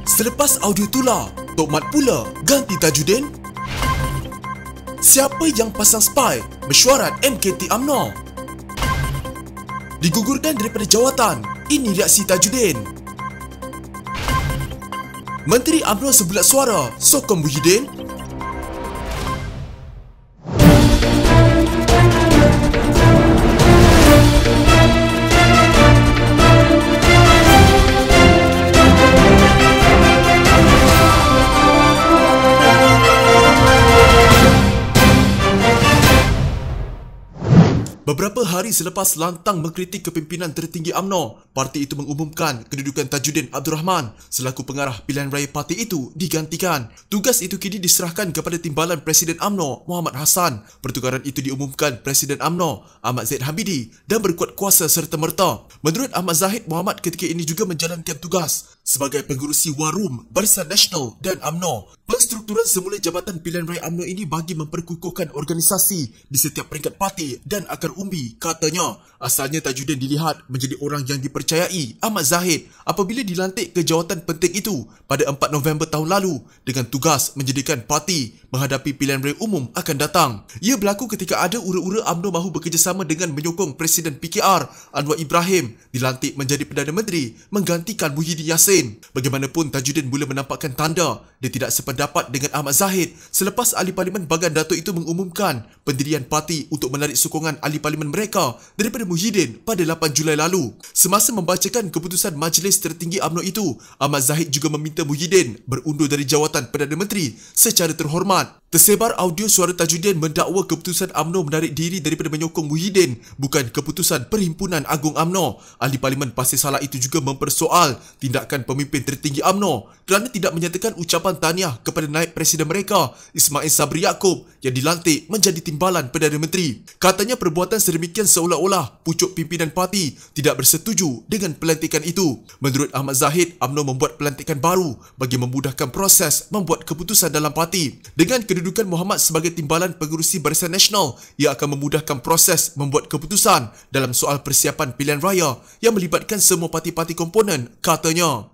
Selepas audio tular, Tok Mat pula ganti Tajudin. Siapa yang pasang spy mesyuarat MKT UMNO? Digugurkan daripada jawatan, ini reaksi Tajudin. Menteri UMNO sebulat suara sokong Muhyiddin. Beberapa hari selepas lantang mengkritik kepimpinan tertinggi UMNO, parti itu mengumumkan kedudukan Tajudin Abdul Rahman selaku pengarah pilihan raya parti itu digantikan. Tugas itu kini diserahkan kepada Timbalan Presiden UMNO Muhammad Hassan. Pertukaran itu diumumkan Presiden UMNO Ahmad Zaid Habidi dan berkuat kuasa serta-merta. Menurut Ahmad Zahid, Muhammad ketika ini juga menjalankan tugas sebagai pengerusi Warum, Barisan Nasional dan UMNO. Penstrukturan semula Jabatan Pilihan Raya UMNO ini bagi memperkukuhkan organisasi di setiap peringkat parti dan akar umbi. Katanya, asalnya Tajudin dilihat menjadi orang yang dipercayai Ahmad Zahid apabila dilantik ke jawatan penting itu pada 4 November tahun lalu dengan tugas menjadikan parti menghadapi pilihan raya umum akan datang. Ia berlaku ketika ada ura-ura UMNO mahu bekerjasama dengan menyokong Presiden PKR Anwar Ibrahim dilantik menjadi Perdana Menteri menggantikan Muhyiddin Yassin. Bagaimanapun, Tajudin mula menampakkan tanda dia tidak sependapat dengan Ahmad Zahid selepas Ahli Parlimen Bagan Datuk itu mengumumkan pendirian parti untuk menarik sokongan Ahli Parlimen mereka daripada Muhyiddin pada 8 Julai lalu. Semasa membacakan keputusan Majlis Tertinggi UMNO itu, Ahmad Zahid juga meminta Muhyiddin berundur dari jawatan Perdana Menteri secara terhormat. Tersebar audio suara Tajudin mendakwa keputusan UMNO menarik diri daripada menyokong Muhyiddin bukan keputusan Perhimpunan Agung UMNO. Ahli Parlimen Pasir Salah itu juga mempersoal tindakan pemimpin tertinggi UMNO kerana tidak menyatakan ucapan tahniah kepada naib presiden mereka Ismail Sabri Yaakob yang dilantik menjadi Timbalan Perdana Menteri. Katanya perbuatan sedemikian seolah-olah pucuk pimpinan parti tidak bersetuju dengan pelantikan itu. Menurut Ahmad Zahid, UMNO membuat pelantikan baru bagi memudahkan proses membuat keputusan dalam parti. Dengan kedudukan Muhammad sebagai Timbalan Pengerusi Barisan Nasional, ia akan memudahkan proses membuat keputusan dalam soal persiapan pilihan raya yang melibatkan semua parti-parti komponen, katanya.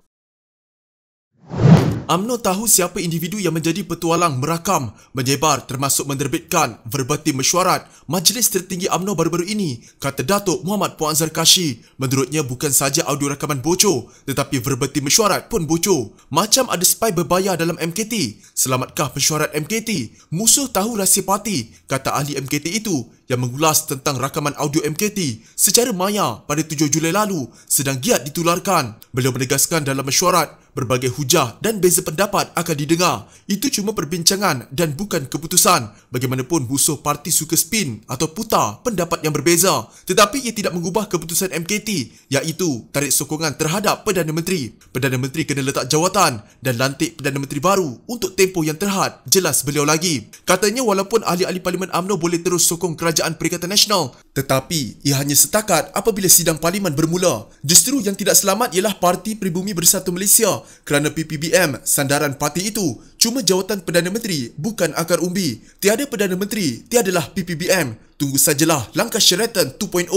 UMNO tahu siapa individu yang menjadi petualang merakam, menyebar termasuk menerbitkan verbatim mesyuarat Majlis Tertinggi UMNO baru-baru ini, kata Datuk Muhammad Puan Azhar Kashi. Menurutnya bukan saja audio rakaman bocor tetapi verbatim mesyuarat pun bocor. Macam ada spy berbayar dalam MKT. Selamatkah mesyuarat MKT? Musuh tahu rahsia parti, kata ahli MKT itu yang mengulas tentang rakaman audio MKT secara maya pada 7 Julai lalu sedang giat ditularkan. Beliau menegaskan dalam mesyuarat berbagai hujah dan beza pendapat akan didengar. Itu cuma perbincangan dan bukan keputusan. Bagaimanapun, musuh parti suka spin atau putar pendapat yang berbeza. Tetapi ia tidak mengubah keputusan MKT, iaitu tarik sokongan terhadap Perdana Menteri. Perdana Menteri kena letak jawatan dan lantik Perdana Menteri baru untuk tempoh yang terhad, jelas beliau lagi. Katanya walaupun ahli-ahli Parlimen UMNO boleh terus sokong Kerajaan Perikatan Nasional, tetapi ia hanya setakat apabila sidang Parlimen bermula. Justru yang tidak selamat ialah Parti Pribumi Bersatu Malaysia kerana PPBM, sandaran parti itu cuma jawatan Perdana Menteri, bukan akar umbi. Tiada Perdana Menteri, tiadalah PPBM. Tunggu sajalah langkah Sheraton 2.0,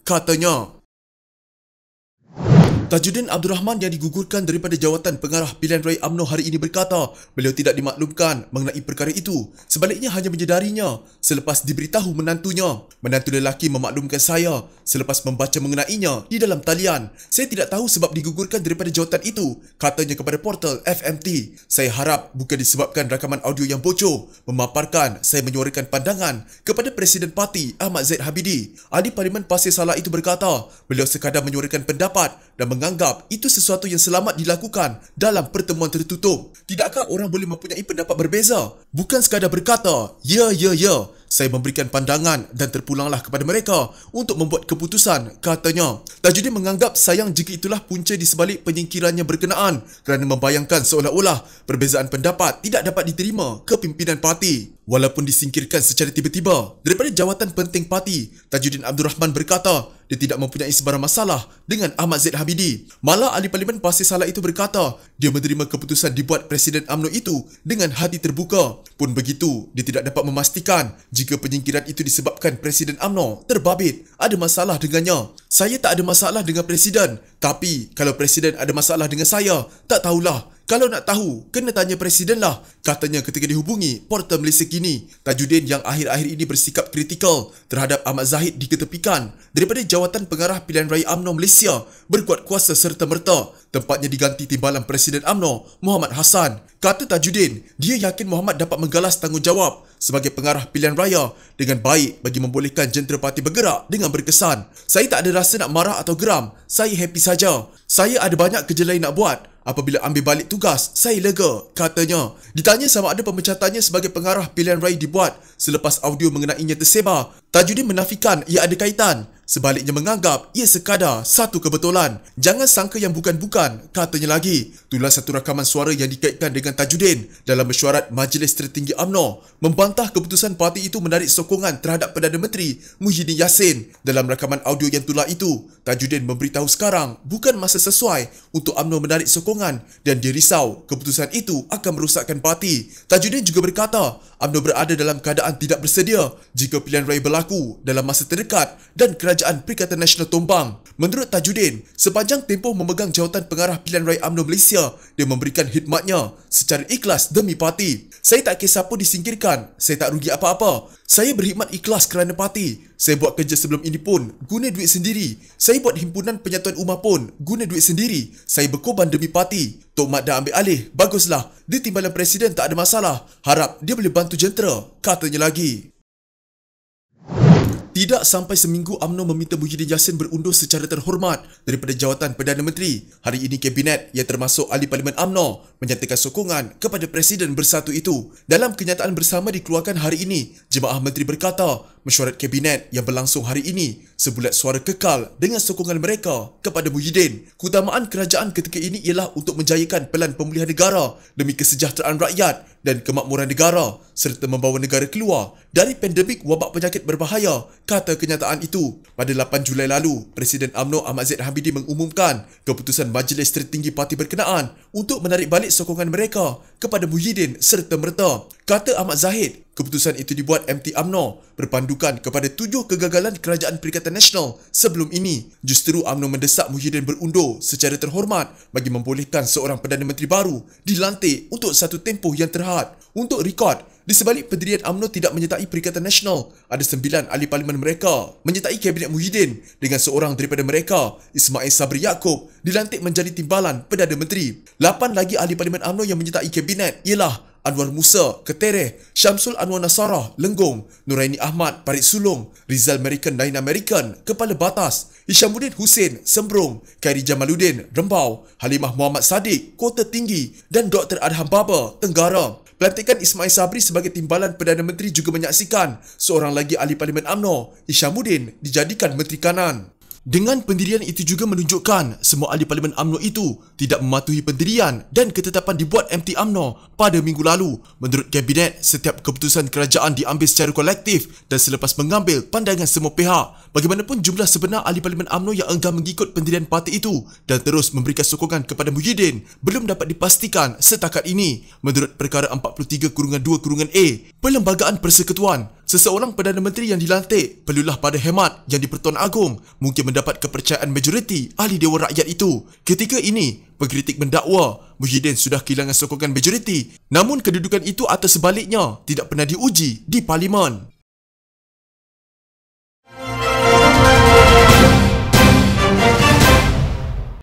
katanya. Tajudin Abdul Rahman yang digugurkan daripada jawatan pengarah pilihan raya UMNO hari ini berkata beliau tidak dimaklumkan mengenai perkara itu. Sebaliknya hanya menyedarinya selepas diberitahu menantunya. Menantu lelaki memaklumkan saya selepas membaca mengenainya di dalam talian. Saya tidak tahu sebab digugurkan daripada jawatan itu, katanya kepada portal FMT. Saya harap bukan disebabkan rakaman audio yang bocor. Memaparkan saya menyuarakan pandangan kepada Presiden Parti Ahmad Zaid Habidi. Ahli Parlimen Pasir Salah itu berkata beliau sekadar menyuarakan pendapat dan menganggap itu sesuatu yang selamat dilakukan dalam pertemuan tertutup. Tidakkah orang boleh mempunyai pendapat berbeza? Bukan sekadar berkata, ya. Saya memberikan pandangan dan terpulanglah kepada mereka untuk membuat keputusan, katanya. Tajudin menganggap sayang jika itulah punca di sebalik penyingkirannya berkenaan kerana membayangkan seolah-olah perbezaan pendapat tidak dapat diterima ke pimpinan parti. Walaupun disingkirkan secara tiba-tiba daripada jawatan penting parti, Tajudin Abdul Rahman berkata dia tidak mempunyai sebarang masalah dengan Ahmad Zaid Habidi. Malah ahli Parlimen Pasir Salah itu berkata dia menerima keputusan dibuat Presiden UMNO itu dengan hati terbuka. Pun begitu, dia tidak dapat memastikan jika penyingkiran itu disebabkan Presiden UMNO terbabit ada masalah dengannya. Saya tak ada masalah dengan Presiden, tapi kalau Presiden ada masalah dengan saya, tak tahulah. Kalau nak tahu, kena tanya Presiden lah, katanya ketika dihubungi Portal Malaysia Kini. Tajudin yang akhir-akhir ini bersikap kritikal terhadap Ahmad Zahid diketepikan daripada Jawatan Pengarah Pilihan Raya UMNO Malaysia berkuat kuasa serta-merta. Tempatnya diganti Timbalan Presiden UMNO Muhammad Hassan. Kata Tajudin, dia yakin Muhammad dapat menggalas tanggungjawab sebagai pengarah pilihan raya dengan baik bagi membolehkan jentera parti bergerak dengan berkesan. Saya tak ada rasa nak marah atau geram. Saya happy saja. Saya ada banyak kerja lain nak buat. Apabila ambil balik tugas, saya lega, katanya. Ditanya sama ada pemecatannya sebagai pengarah pilihan raya dibuat selepas audio mengenainya tersebar, Tajudin menafikan ia ada kaitan. Sebaliknya menganggap ia sekadar satu kebetulan. Jangan sangka yang bukan-bukan, katanya lagi. Itulah satu rakaman suara yang dikaitkan dengan Tajudin dalam mesyuarat Majlis Tertinggi UMNO membantah keputusan parti itu menarik sokongan terhadap Perdana Menteri Muhyiddin Yassin. Dalam rakaman audio yang tular itu, Tajudin memberitahu sekarang bukan masa sesuai untuk UMNO menarik sokongan dan dia risau keputusan itu akan merosakkan parti. Tajudin juga berkata, UMNO berada dalam keadaan tidak bersedia jika pilihan raya berlaku dalam masa terdekat dan Kerajaan Perikatan Nasional tumbang. Menurut Tajudin, sepanjang tempoh memegang jawatan pengarah pilihan raya UMNO Malaysia, dia memberikan khidmatnya secara ikhlas demi parti. Saya tak kisah pun disingkirkan, saya tak rugi apa-apa. Saya berkhidmat ikhlas kerana parti. Saya buat kerja sebelum ini pun guna duit sendiri. Saya buat himpunan penyatuan ummah pun guna duit sendiri. Saya berkorban demi parti. Tok Mat dah ambil alih, baguslah. Dia Timbalan Presiden tak ada masalah. Harap dia boleh bantu jentera, katanya lagi. Tidak sampai seminggu UMNO meminta Muhyiddin Yassin berundur secara terhormat daripada jawatan Perdana Menteri. Hari ini Kabinet yang termasuk Ahli Parlimen UMNO menyatakan sokongan kepada Presiden bersatu itu. Dalam kenyataan bersama dikeluarkan hari ini, Jemaah Menteri berkata mesyuarat Kabinet yang berlangsung hari ini sebulat suara kekal dengan sokongan mereka kepada Muhyiddin. Keutamaan kerajaan ketika ini ialah untuk menjayakan pelan pemulihan negara demi kesejahteraan rakyat dan kemakmuran negara serta membawa negara keluar dari pandemik wabak penyakit berbahaya, kata kenyataan itu. Pada 8 Julai lalu, Presiden UMNO Ahmad Zaid Hamidi mengumumkan keputusan Majlis Tertinggi Parti berkenaan untuk menarik balik sokongan mereka kepada Muhyiddin serta-merta. Kata Ahmad Zahid, keputusan itu dibuat MT UMNO berpandukan kepada 7 kegagalan Kerajaan Perikatan Nasional sebelum ini. Justeru UMNO mendesak Muhyiddin berundur secara terhormat bagi membolehkan seorang Perdana Menteri baru dilantik untuk satu tempoh yang terhad. Untuk rekod, di sebalik pendirian UMNO tidak menyertai Perikatan Nasional, ada 9 ahli parlimen mereka menyertai Kabinet Muhyiddin dengan seorang daripada mereka, Ismail Sabri Yaakob, dilantik menjadi Timbalan Perdana Menteri. 8 lagi ahli parlimen UMNO yang menyertai Kabinet ialah Anwar Musa, Ketereh, Syamsul Anwar Nasarah, Lenggong, Nuraini Ahmad, Parit Sulong, Rizal American, Nain American, Kepala Batas, Hishamuddin Hussein, Sembrong, Khairi Jamaluddin, Rembau, Halimah Muhammad Sadiq, Kota Tinggi dan Dr. Adham Baba, Tenggara. Pelantikan Ismail Sabri sebagai Timbalan Perdana Menteri juga menyaksikan seorang lagi ahli parlimen UMNO, Hishamuddin, dijadikan Menteri Kanan. Dengan pendirian itu juga menunjukkan semua ahli parlimen UMNO itu tidak mematuhi pendirian dan ketetapan dibuat MT UMNO pada minggu lalu. Menurut Kabinet, setiap keputusan kerajaan diambil secara kolektif dan selepas mengambil pandangan semua pihak. Bagaimanapun jumlah sebenar ahli parlimen UMNO yang enggan mengikut pendirian parti itu dan terus memberikan sokongan kepada Muhyiddin belum dapat dipastikan setakat ini. Menurut Perkara 43-2-A, Perlembagaan Persekutuan, seseorang Perdana Menteri yang dilantik perlulah pada hemat yang di-Pertuan Agong mungkin mendapat kepercayaan majoriti ahli Dewan Rakyat itu. Ketika ini, pengkritik mendakwa Muhyiddin sudah kehilangan sokongan majoriti, namun kedudukan itu atau sebaliknya tidak pernah diuji di Parlimen.